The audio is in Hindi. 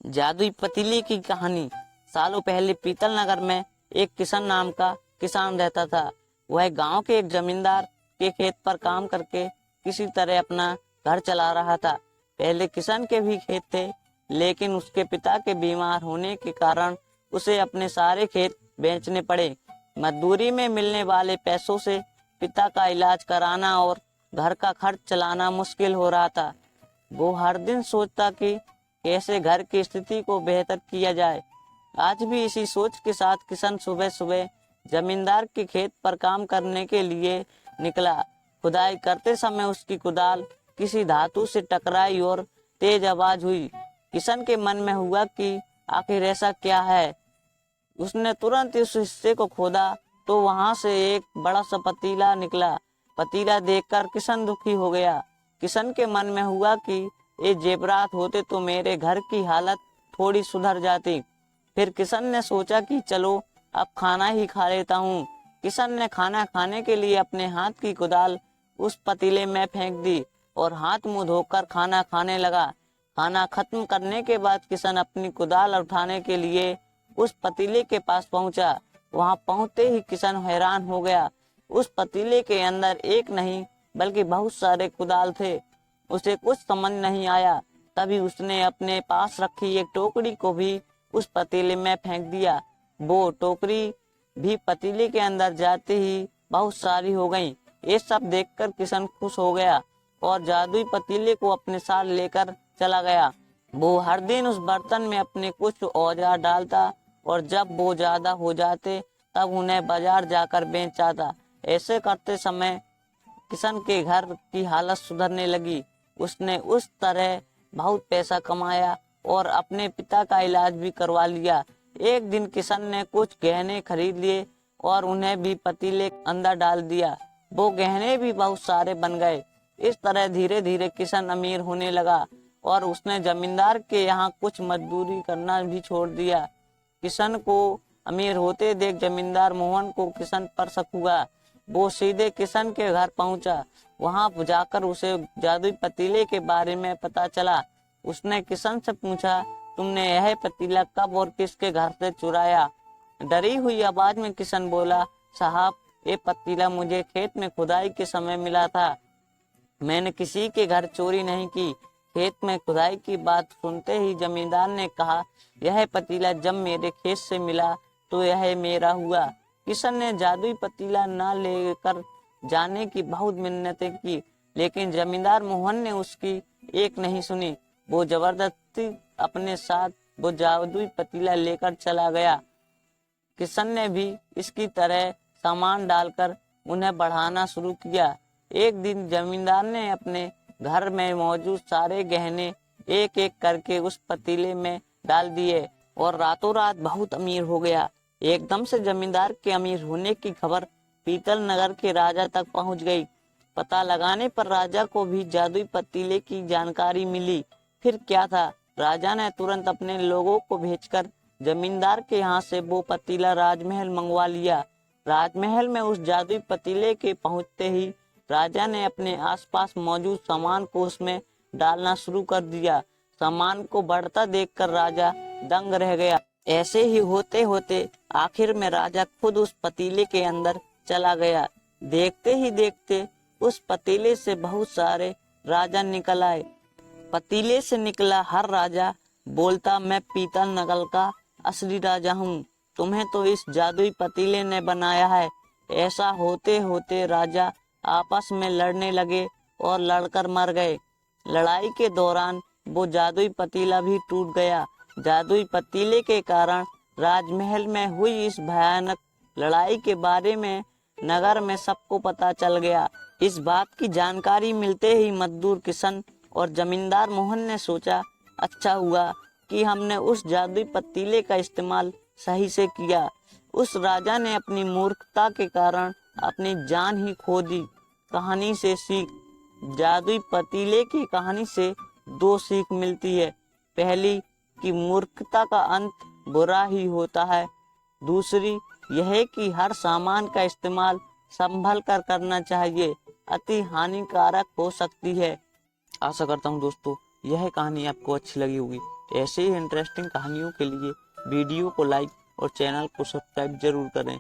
जादुई पतीले की कहानी। सालों पहले पीतल नगर में एक किशन नाम का किसान रहता था। वह गांव के एक जमींदार के खेत पर काम करके किसी तरह अपना घर चला रहा था। पहले किशन के भी खेत थे, लेकिन उसके पिता के बीमार होने के कारण उसे अपने सारे खेत बेचने पड़े। मजदूरी में मिलने वाले पैसों से पिता का इलाज कराना और घर का खर्च चलाना मुश्किल हो रहा था। वो हर दिन सोचता कि कैसे घर की स्थिति को बेहतर किया जाए। आज भी इसी सोच के साथ किशन सुबह सुबह जमींदार के खेत पर काम करने के लिए निकला। खुदाई करते समय उसकी कुदाल किसी धातु से टकराई और तेज आवाज हुई। किशन के मन में हुआ कि आखिर ऐसा क्या है। उसने तुरंत इस हिस्से को खोदा तो वहां से एक बड़ा सा पतीला निकला। पतीला देखकर किशन दुखी हो गया। किशन के मन में हुआ कि ये जेवरात होते तो मेरे घर की हालत थोड़ी सुधर जाती। फिर किशन ने सोचा कि चलो अब खाना ही खा लेता हूँ। किशन ने खाना खाने के लिए अपने हाथ की कुदाल उस पतीले में फेंक दी और हाथ मुंह धोकर खाना खाने लगा। खाना खत्म करने के बाद किशन अपनी कुदाल उठाने के लिए उस पतीले के पास पहुंचा। वहां पहुंचते ही किशन हैरान हो गया। उस पतीले के अंदर एक नहीं बल्कि बहुत सारे कुदाल थे। उसे कुछ समझ नहीं आया। तभी उसने अपने पास रखी एक टोकरी को भी उस पतीले में फेंक दिया। वो टोकरी भी पतीले के अंदर जाते ही बहुत सारी हो गई। ये सब देखकर किशन खुश हो गया और जादुई पतीले को अपने साथ लेकर चला गया। वो हर दिन उस बर्तन में अपने कुछ औजार डालता और जब वो ज्यादा हो जाते तब उन्हें बाजार जाकर बेच आता। ऐसे करते समय किशन के घर की हालत सुधरने लगी। उसने उस तरह बहुत पैसा कमाया और अपने पिता का इलाज भी करवा लिया। एक दिन किशन ने कुछ गहने खरीद लिए और उन्हें भी पतीले अंदर डाल दिया। वो गहने भी बहुत सारे बन गए। इस तरह धीरे धीरे किशन अमीर होने लगा और उसने जमींदार के यहाँ कुछ मजदूरी करना भी छोड़ दिया। किशन को अमीर होते देख जमींदार मोहन को किशन पर शक हुआ। वो सीधे किशन के घर पहुंचा। वहां जाकर उसे जादुई पतीले के बारे में पता चला। उसने किशन से पूछा, तुमने यह पतीला कब और किसके घर से चुराया? डरी हुई आवाज में किशन बोला, साहब, ये पतीला मुझे खेत में खुदाई के समय मिला था। मैंने किसी के घर चोरी नहीं की। खेत में खुदाई की बात सुनते ही जमींदार ने कहा, यह पतीला जब मेरे खेत से मिला तो यह मेरा हुआ। किशन ने जादुई पतीला न लेकर जाने की बहुत मिन्नतें की, लेकिन जमींदार मोहन ने उसकी एक नहीं सुनी। वो जबरदस्ती अपने साथ वो जादुई पतीला लेकर चला गया। किशन ने भी इसकी तरह सामान डालकर उन्हें बढ़ाना शुरू किया। एक दिन जमींदार ने अपने घर में मौजूद सारे गहने एक एक करके उस पतीले में डाल दिए और रातों रात बहुत अमीर हो गया। एकदम से जमींदार के अमीर होने की खबर पीतल नगर के राजा तक पहुंच गई। पता लगाने पर राजा को भी जादुई पतीले की जानकारी मिली। फिर क्या था, राजा ने तुरंत अपने लोगों को भेजकर जमींदार के यहाँ से वो पतीला राजमहल मंगवा लिया। राजमहल में उस जादुई पतीले के पहुंचते ही राजा ने अपने आसपास मौजूद सामान को उसमें डालना शुरू कर दिया। सामान को बढ़ता देखकर राजा दंग रह गया। ऐसे ही होते होते आखिर में राजा खुद उस पतीले के अंदर चला गया। देखते ही देखते उस पतीले से बहुत सारे राजा निकल आए। पतीले से निकला हर राजा बोलता, मैं पीतल नगर का असली राजा हूँ। तुम्हें तो इस जादुई पतीले ने बनाया है। ऐसा होते होते राजा आपस में लड़ने लगे और लड़कर मर गए। लड़ाई के दौरान वो जादुई पतीला भी टूट गया। जादुई पतीले के कारण राजमहल में हुई इस भयानक लड़ाई के बारे में नगर में सबको पता चल गया। इस बात की जानकारी मिलते ही मजदूर किशन और जमींदार मोहन ने सोचा, अच्छा हुआ कि हमने उस जादुई पतीले का इस्तेमाल सही से किया। उस राजा ने अपनी मूर्खता के कारण अपनी जान ही खो दी। कहानी से सीख। जादुई पतीले की कहानी से दो सीख मिलती है। पहली कि मूर्खता का अंत बुरा ही होता है। दूसरी यह कि हर सामान का इस्तेमाल संभल कर करना चाहिए, अति हानिकारक हो सकती है। आशा करता हूँ दोस्तों यह कहानी आपको अच्छी लगी होगी। ऐसे ही इंटरेस्टिंग कहानियों के लिए वीडियो को लाइक और चैनल को सब्सक्राइब जरूर करें।